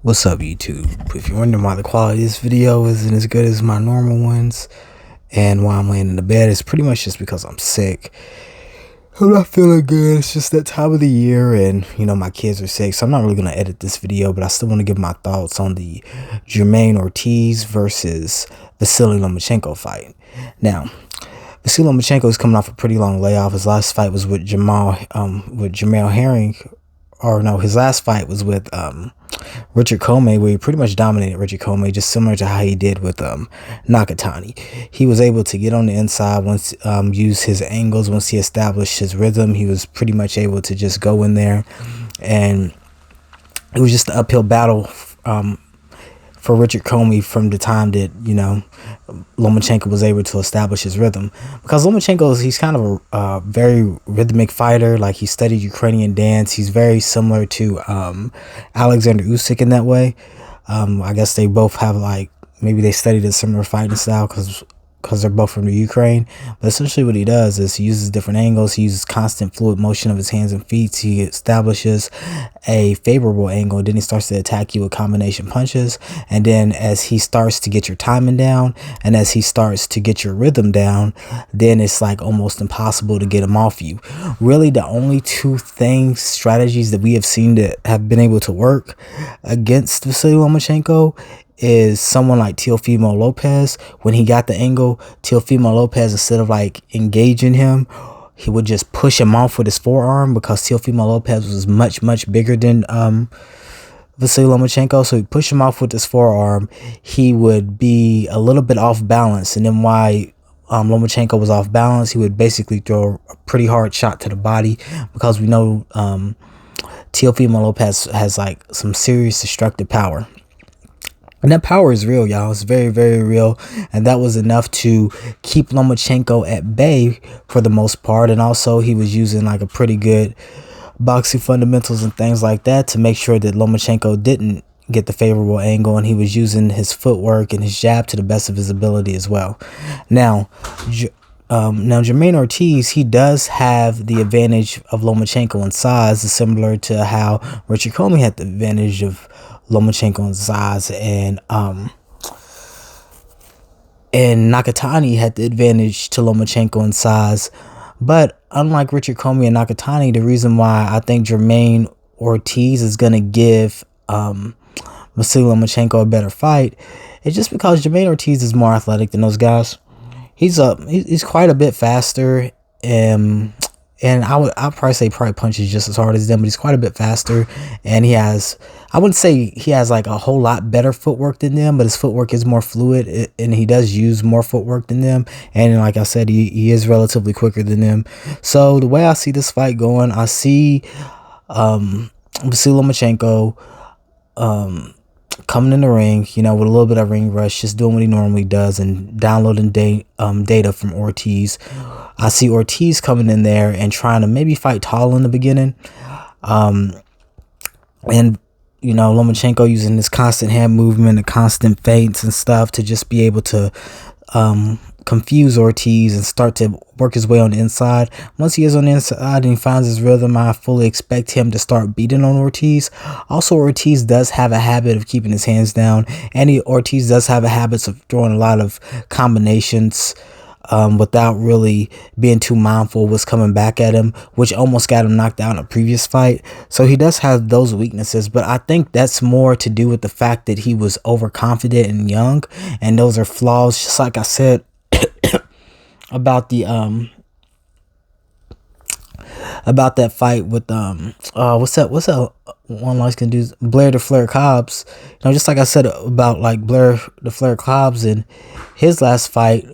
What's up, YouTube? If you're wondering why the quality of this video isn't as good as my normal ones and why I'm laying in the bed, it's pretty much just because I'm sick. I'm not feeling good. It's just that time of the year and, my kids are sick. So I'm not really going to edit this video, but I still want to give my thoughts on the Jamaine Ortiz versus Vasyl Lomachenko fight. Now, Vasyl Lomachenko is coming off a pretty long layoff. His last fight was with Jamaine Herring. Or no, his last fight was with Richard Comey, where he pretty much dominated Richard Comey, just similar to how he did with Nakatani. He was able to get on the inside once, use his angles. Once he established his rhythm, he was pretty much able to just go in there, and it was just an uphill battle for Richard Comey from the time that Lomachenko was able to establish his rhythm, because he's kind of a very rhythmic fighter. Like, he studied Ukrainian dance. He's very similar to Alexander Usyk in that way. I guess they both have, maybe they studied a similar fighting style because they're both from the Ukraine. But essentially what he does is he uses different angles. He uses constant fluid motion of his hands and feet. He establishes a favorable angle. Then he starts to attack you with combination punches. And then as he starts to get your timing down and as he starts to get your rhythm down, then it's like almost impossible to get him off you. Really, the only two strategies that we have seen that have been able to work against Vasyl Lomachenko is someone like Teofimo Lopez. When he got the angle, Teofimo Lopez, instead of engaging him, he would just push him off with his forearm, because Teofimo Lopez was much bigger than Vasyl Lomachenko. So he pushed him off with his forearm. He would be a little bit off balance, and then why Lomachenko was off balance, he would basically throw a pretty hard shot to the body, because we know Teofimo Lopez has some serious destructive power. And that power is real, y'all. It's very real. And that was enough to keep Lomachenko at bay for the most part. And also he was using a pretty good boxing fundamentals and things like that to make sure that Lomachenko didn't get the favorable angle. And he was using his footwork and his jab to the best of his ability as well. Now Jamaine Ortiz, he does have the advantage of Lomachenko in size, similar to how Richard Comey had the advantage of Lomachenko in size, and Nakatani had the advantage to Lomachenko in size. But unlike Richard Comey and Nakatani, the reason why I think Jamaine Ortiz is going to give Vasyl Lomachenko a better fight is just because Jamaine Ortiz is more athletic than those guys. He's quite a bit faster, and I'd probably say punches just as hard as them, but he's quite a bit faster, and I wouldn't say he has a whole lot better footwork than them, but his footwork is more fluid, and he does use more footwork than them, and like I said, he is relatively quicker than them. So the way I see this fight going, I see Vasyl Lomachenko coming in the ring, with a little bit of ring rush, just doing what he normally does and downloading data from Ortiz. I see Ortiz coming in there and trying to maybe fight tall in the beginning. And Lomachenko using this constant hand movement, the constant feints and stuff to just be able to confuse Ortiz and start to work his way on the inside. Once he is on the inside and he finds his rhythm, I fully expect him to start beating on Ortiz. Also, Ortiz does have a habit of keeping his hands down, and Ortiz does have a habit of throwing a lot of combinations without really being too mindful of what's coming back at him, which almost got him knocked out in a previous fight. So he does have those weaknesses, but I think that's more to do with the fact that he was overconfident and young, and those are flaws, just like I said about that fight with what's that one light skin dude, Blair the Flair Cobbs. Just like I said about Blair the Flair Cobbs and his last fight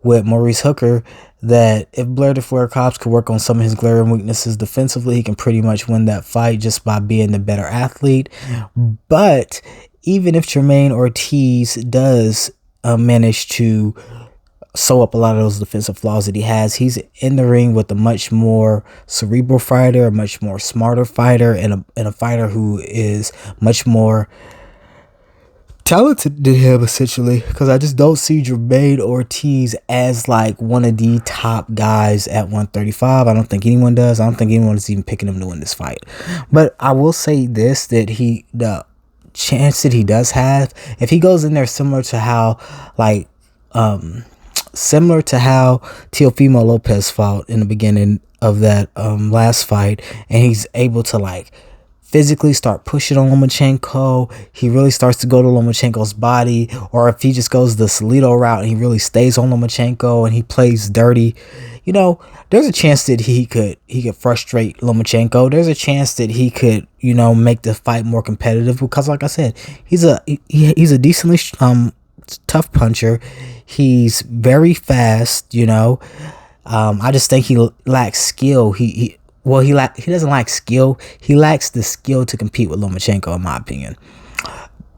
with Maurice Hooker, that if Blair the Flair Cobbs could work on some of his glaring weaknesses defensively, he can pretty much win that fight just by being the better athlete. But even if Jamaine Ortiz does manage to sew up a lot of those defensive flaws that he has, he's in the ring with a much more cerebral fighter, a much more smarter fighter, and a fighter who is much more talented than him, essentially, because I just don't see Jamaine Ortiz as one of the top guys at 135. I don't think anyone does. I don't think anyone is even picking him to win this fight. But I will say this, that chance that he does have, if he goes in there similar to how Teofimo Lopez fought in the beginning of that last fight, and he's able to like physically start pushing on Lomachenko, he really starts to go to Lomachenko's body, or if he just goes the Salido route and he really stays on Lomachenko and he plays dirty, you know, there's a chance that he could frustrate Lomachenko. There's a chance that he could, you know, make the fight more competitive, because like I said, he's a decently tough puncher. He's very fast, you know. I just think he lacks skill. He doesn't lack skill. He lacks the skill to compete with Lomachenko, in my opinion.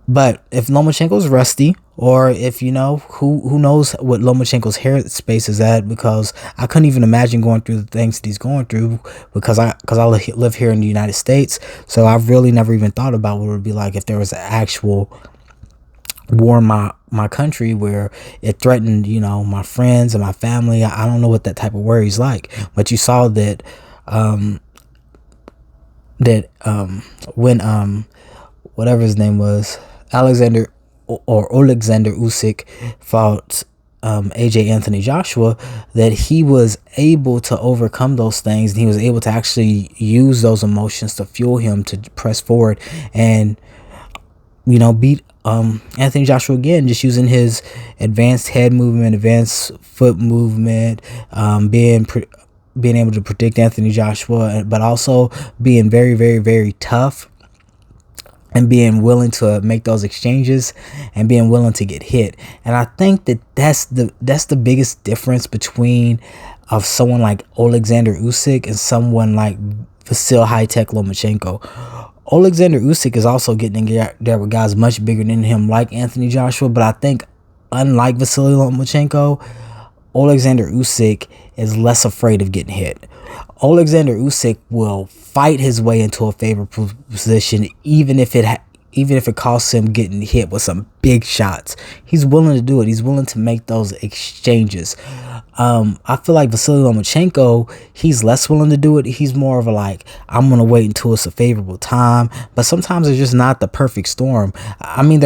But if Lomachenko's rusty, or if, you know, who knows what Lomachenko's hair space is at, because I couldn't even imagine going through the things that he's going through, because I live here in the United States, so I've really never even thought about what it would be like if there was an actual war in my country where it threatened, you know, my friends and my family. I don't know what that type of worry is like, but you saw that when whatever his name was, Alexander Usyk fought AJ Anthony Joshua, that he was able to overcome those things, and he was able to actually use those emotions to fuel him to press forward and, you know, beat Anthony Joshua again, just using his advanced head movement, advanced foot movement, being able to predict Anthony Joshua, but also being very, very, very tough, and being willing to make those exchanges, and being willing to get hit. And I think that's the biggest difference between of someone like Alexander Usyk and someone like Vasyl Hightech Lomachenko. Alexander Usyk is also getting in there with guys much bigger than him, like Anthony Joshua, but I think unlike Vasyl Lomachenko, Alexander Usyk is less afraid of getting hit. Alexander Usyk will fight his way into a favorable position, even if it costs him getting hit with some big shots. He's willing to do it. He's willing to make those exchanges. I feel like Vasyl Lomachenko, he's less willing to do it. He's more of a like, I'm going to wait until it's a favorable time. But sometimes it's just not the perfect storm. I mean,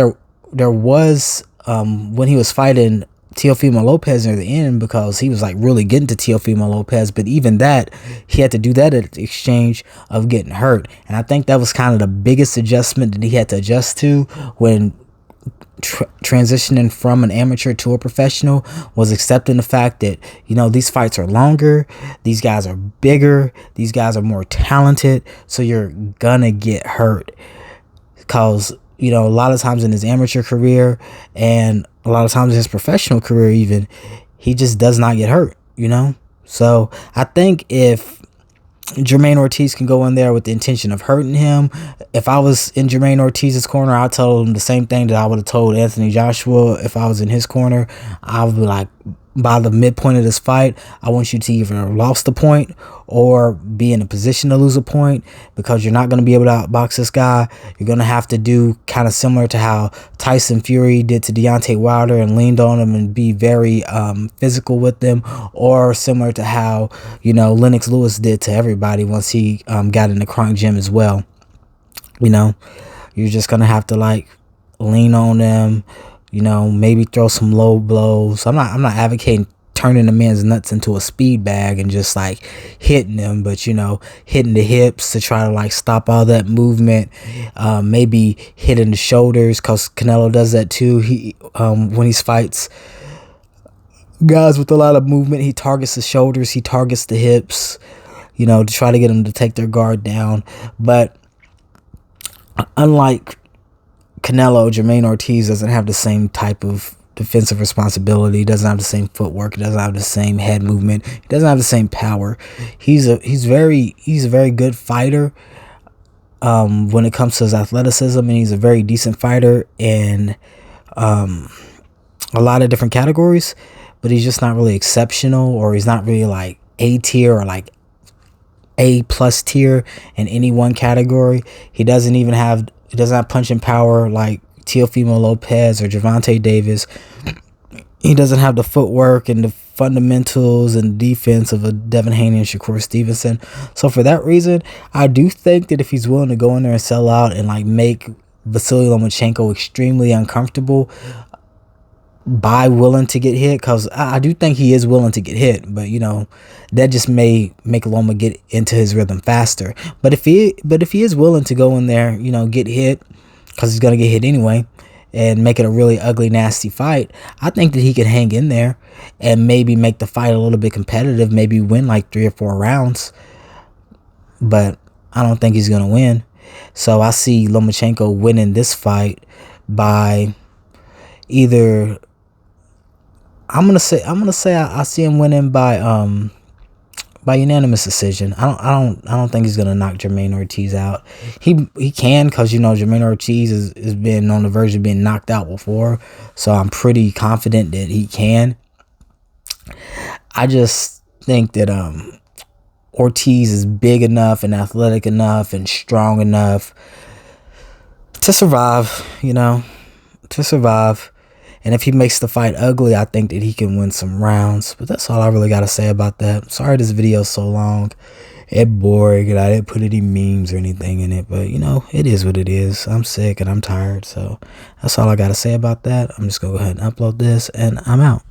there was, when he was fighting Teofimo Lopez near the end, because he was like really getting to Teofimo Lopez, but even that, he had to do that at the exchange of getting hurt. And I think that was kind of the biggest adjustment that he had to adjust to when transitioning from an amateur to a professional, was accepting the fact that, you know, these fights are longer, these guys are bigger, these guys are more talented, so you're gonna get hurt. Because, you know, a lot of times in his amateur career, and a lot of times in his professional career even, he just does not get hurt, you know. So I think if Jamaine Ortiz can go in there with the intention of hurting him, if I was in Jamaine Ortiz's corner, I'd tell him the same thing that I would have told Anthony Joshua if I was in his corner. I would be like, by the midpoint of this fight, I want you to either lost the point or be in a position to lose a point, because you're not going to be able to outbox this guy. You're going to have to do kind of similar to how Tyson Fury did to Deontay Wilder and leaned on him and be very physical with them, or similar to how, you know, Lennox Lewis did to everybody once he got in the Kronk gym as well. You know, you're just going to have to like lean on them, you know, maybe throw some low blows. I'm not advocating turning the man's nuts into a speed bag and just like hitting them, but, you know, hitting the hips to try to like stop all that movement. Maybe hitting the shoulders, because Canelo does that too. He when he fights guys with a lot of movement, he targets the shoulders, he targets the hips, you know, to try to get them to take their guard down. But unlike Canelo, Jamaine Ortiz doesn't have the same type of defensive responsibility. He doesn't have the same footwork. He doesn't have the same head movement. He doesn't have the same power. He's a very good fighter when it comes to his athleticism, and he's a very decent fighter in a lot of different categories, but he's just not really exceptional, or he's not really like A tier or like A+ tier in any one category. He doesn't have punching power like Teofimo Lopez or Gervonta Davis. He doesn't have the footwork and the fundamentals and defense of a Devin, Haney, and Shakur Stevenson. So for that reason, I do think that if he's willing to go in there and sell out and like make Vasyl Lomachenko extremely uncomfortable by willing to get hit, because I do think he is willing to get hit, but you know, that just may make Loma get into his rhythm faster. But if he is willing to go in there, you know, get hit, because he's gonna get hit anyway, and make it a really ugly, nasty fight, I think that he could hang in there and maybe make the fight a little bit competitive, maybe win like 3 or 4 rounds. But I don't think he's gonna win. So I see Lomachenko winning this fight by either, I'm gonna say I see him winning by unanimous decision. I don't think he's gonna knock Jamaine Ortiz out. He can, because you know Jamaine Ortiz has been on the verge of being knocked out before, so I'm pretty confident that he can. I just think that Ortiz is big enough and athletic enough and strong enough to survive, you know, to survive. And if he makes the fight ugly, I think that he can win some rounds. But that's all I really got to say about that. Sorry this video is so long and boring, and I didn't put any memes or anything in it. But, you know, it is what it is. I'm sick and I'm tired. So that's all I got to say about that. I'm just going to go ahead and upload this, and I'm out.